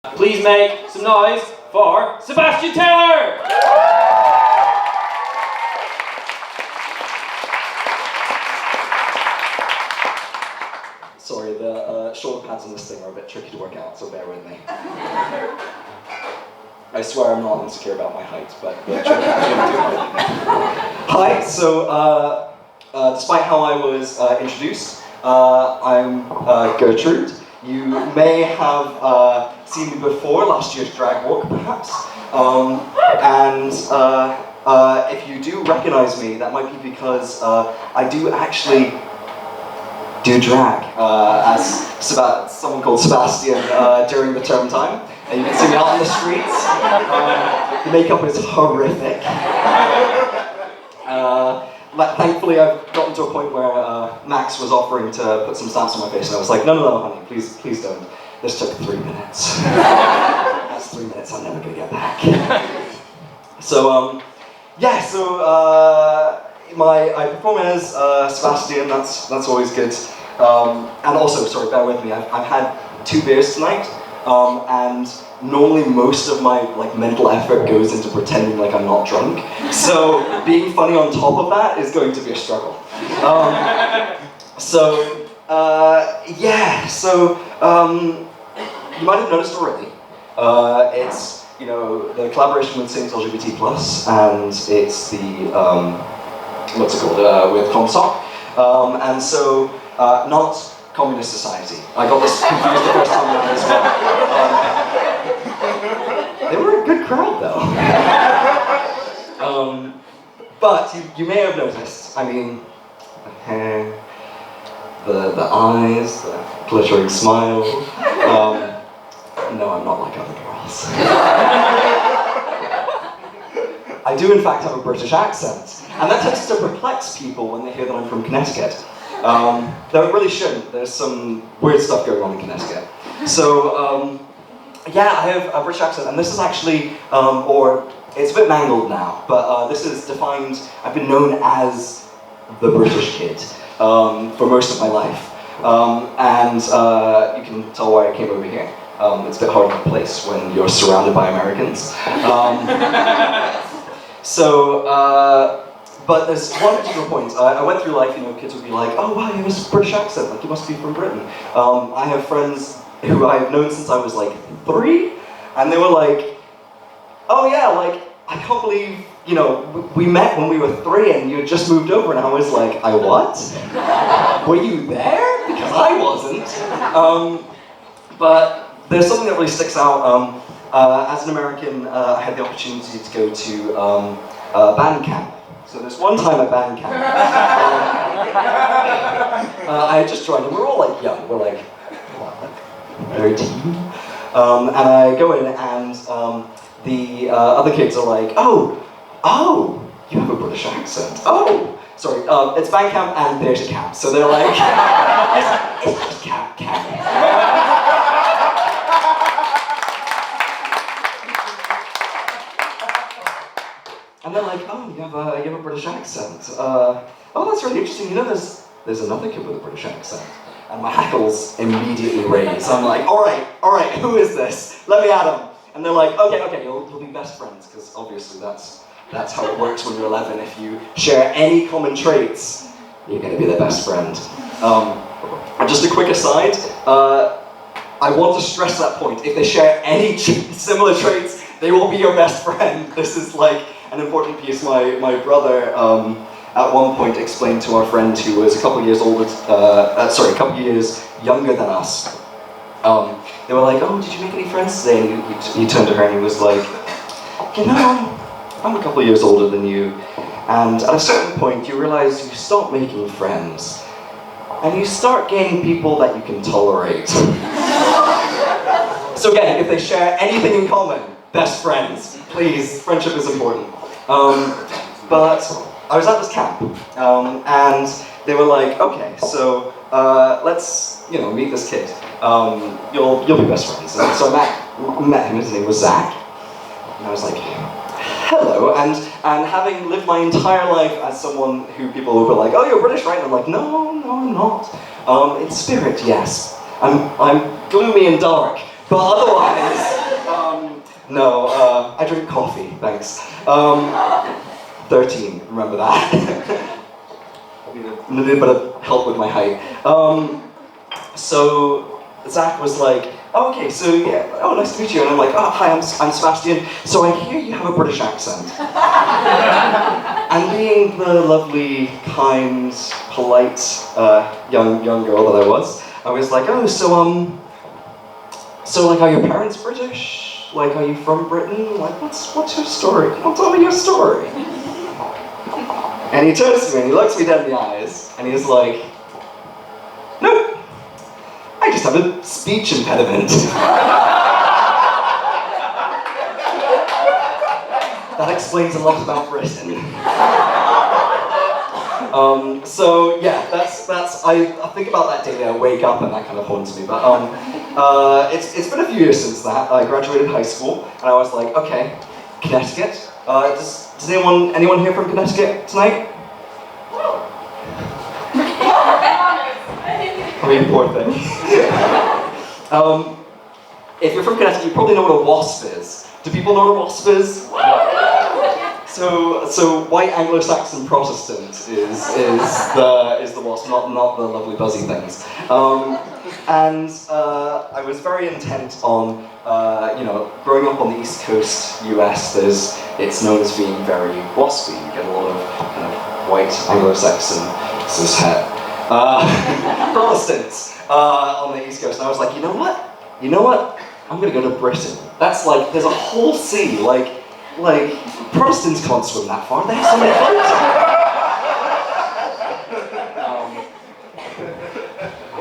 Please make some noise for Sebastian Taylor! Sorry, the shoulder pads on this thing are a bit tricky to work out, so bear with me. I swear I'm not insecure about my height, but the shoulder pads shouldn't do anything. Hi, so despite how I was introduced, I'm Gertrude. You may have seen me before, last year's drag walk perhaps. If you do recognize me, that might be because I do actually do drag as someone called Sebastian during the term time. And you can see me out on the streets. The makeup is horrific. Thankfully, I've gotten to a point where Max was offering to put some stamps on my face, and I was like, no, honey, please don't. This took 3 minutes. That's 3 minutes I'm never gonna get back. So, I perform as Sebastian. That's always good. And also, sorry, bear with me. I've had 2 beers tonight, and normally most of my mental effort goes into pretending like I'm not drunk. So being funny on top of that is going to be a struggle. You might have noticed already. It's the collaboration with LGBT and it's the what's it called with Soc. And so not Communist Society. I got this confused the first time around as well. They were a good crowd though. But you may have noticed, I mean, the hair, the eyes, the glittering smile. No, I'm not like other girls. I do in fact have a British accent, and that tends to perplex people when they hear that I'm from Connecticut. Though it really shouldn't. There's some weird stuff going on in Connecticut. So, I have a British accent, and this is actually, it's a bit mangled now, but this is defined, I've been known as the British kid for most of my life. You can tell why I came over here. It's a bit hard to place when you're surrounded by Americans. But there's one particular point. I went through life, kids would be like, oh wow, you have a British accent, like you must be from Britain. I have friends who I've known since I was 3, and they were like, oh yeah, I can't believe, we met when we were 3 and you had just moved over, and I was like, I what? Were you there? Because I wasn't. But there's something that really sticks out. As an American, I had the opportunity to go to band camp. So there's one time at band camp, I had just joined, and we're all young, we're 13? And I go in, and the other kids are like, oh, you have a British accent. Oh, sorry, it's band camp and theater camp. So they're like, it's just camp. And they're like, oh, you have a British accent. Oh, that's really interesting. There's another kid with a British accent. And my hackles immediately raise. I'm like, all right, who is this? Let me at him. And they're like, okay, you'll be best friends, because obviously that's how it works when you're 11. If you share any common traits, you're going to be their best friend. And just a quick aside, I want to stress that point. If they share any similar traits, they will be your best friend. This is an important piece. My brother at one point explained to our friend who was a couple years younger than us. They were like, oh, did you make any friends today? And he turned to her and he was like, I'm a couple years older than you. And at a certain point, you realize you stop making friends. And you start gaining people that you can tolerate. So again, if they share anything in common, best friends. Please, friendship is important. But I was at this camp, and they were like, okay, so let's, meet this kid. You'll be best friends. And so I met him, his name was Zach. And I was like, hello, and having lived my entire life as someone who people were like, oh, you're British, right? And I'm like, no, I'm not. In spirit, yes. I'm gloomy and dark, But otherwise, no, I drink coffee, thanks. 13, remember that. I need a bit of help with my height. So Zach was like, oh, okay, so yeah, oh, nice to meet you. And I'm like, oh, hi, I'm Sebastian. So I hear you have a British accent. And being the lovely, kind, polite, young girl that I was like, oh, so like, are your parents British? Like, are you from Britain? Like, what's your story? Come on, tell me your story. And he turns to me and he looks me dead in the eyes, and he's like, nope, I just have a speech impediment. That explains a lot about Britain. So yeah, that's I think about that day. I wake up and that kind of haunts me. But it's been a few years since that. I graduated high school, and I was like, okay, Connecticut. Does anyone here from Connecticut tonight? I mean, poor thing. If you're from Connecticut, you probably know what a WASP is. Do people know what a WASP is? So white Anglo-Saxon Protestant is the WASP, not the lovely buzzy things. And I was very intent on, growing up on the East Coast US, it's known as being very waspy. You get a lot of kind of white Anglo-Saxon cishet Protestants on the East Coast. And I was like, you know what? I'm gonna go to Britain. That's like, there's a whole sea, like Protestants can't swim that far. They have so many boats.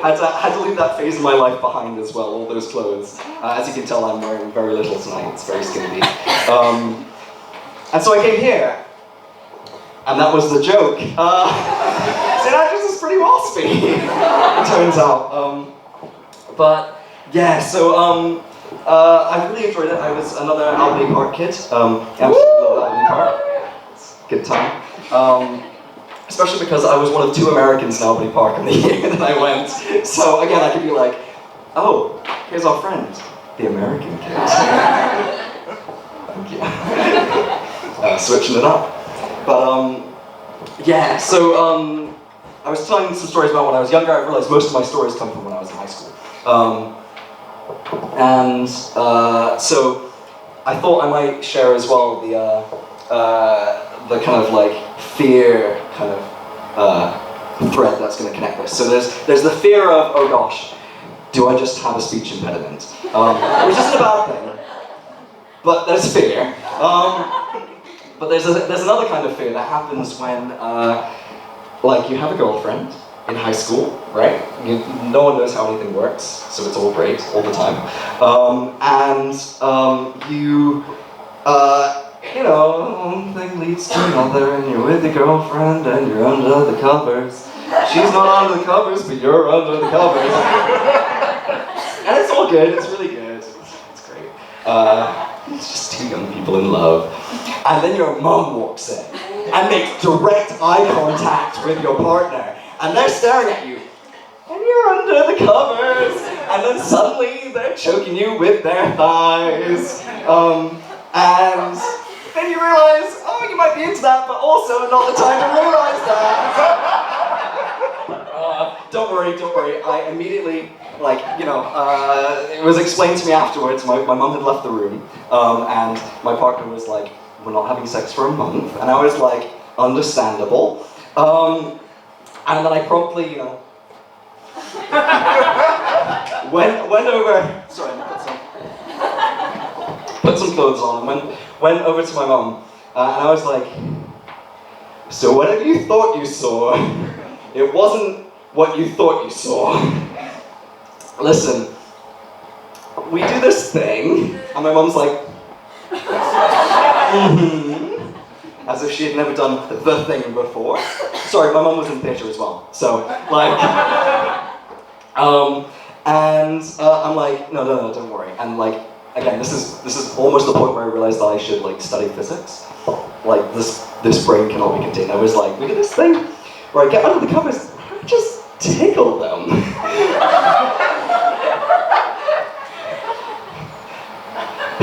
Had to leave that phase of my life behind as well, all those clothes. As you can tell, I'm wearing very little tonight. It's very skimpy. And so I came here, and that was the joke. St. Andrews is pretty waspy, it turns out. But yeah, so I really enjoyed it. I was another Albany Park kid. Absolutely love Albany Park. It's a good time. Especially because I was one of 2 Americans in Albany Park in the year that I went. So again, I could be like, oh, here's our friend, the American kid. Thank you. Switching it up. But yeah, so I was telling some stories about when I was younger. I realized most of my stories come from when I was in high school. So I thought I might share as well the kind of like fear kind of thread that's going to connect this. So there's the fear of, oh gosh, do I just have a speech impediment? Which isn't a bad thing, but there's fear. But there's another kind of fear that happens when like you have a girlfriend in high school, right? No one knows how anything works, so it's all great all the time. One thing leads to another, and you're with your girlfriend, and you're under the covers. She's not under the covers, but you're under the covers. And it's all good, it's really good. It's great. It's just 2 young people in love. And then your mum walks in, and makes direct eye contact with your partner. And they're staring at you, and you're under the covers, and then suddenly they're choking you with their thighs. And then you realize, oh, you might be into that, but also not the time to realize that. Don't worry. I immediately, it was explained to me afterwards. My mum had left the room, and my partner was like, we're not having sex for a month. And I was like, understandable. And then I promptly, went over. Sorry, I put some clothes on and went over to my mum, and I was like, so whatever you thought you saw, it wasn't what you thought you saw. Listen, we do this thing, and my mum's like, as if she had never done the thing before. Sorry, my mum was in theatre as well, so and I'm like, no, don't worry. And again, this is almost the point where I realized that I should study physics. This brain cannot be contained. I was like, look at this thing where I get under the covers, I just tickle them.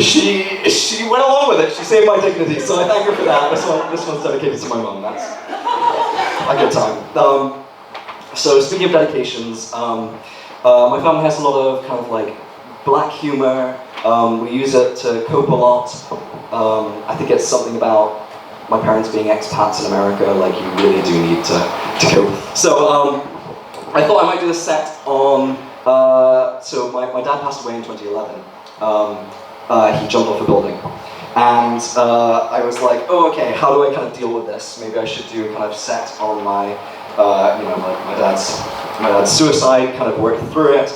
she went along with it. She saved my dignity, so I thank her for that. This one's dedicated to my mum. That's a good time. So speaking of dedications, my family has a lot of kind of like black humor. We use it to cope a lot. I think it's something about my parents being expats in America, like you really do need to cope. So I thought I might do a set on, so my dad passed away in 2011. He jumped off a building. And I was like, oh, okay, how do I kind of deal with this? Maybe I should do a kind of set on my, my dad's suicide, kind of working through it.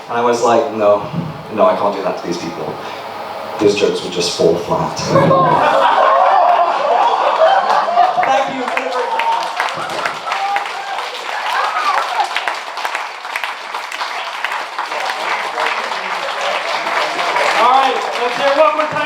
And I was like, no, I can't do that to these people. These jokes would just fall flat. Thank you. All right, let's hear it one more time.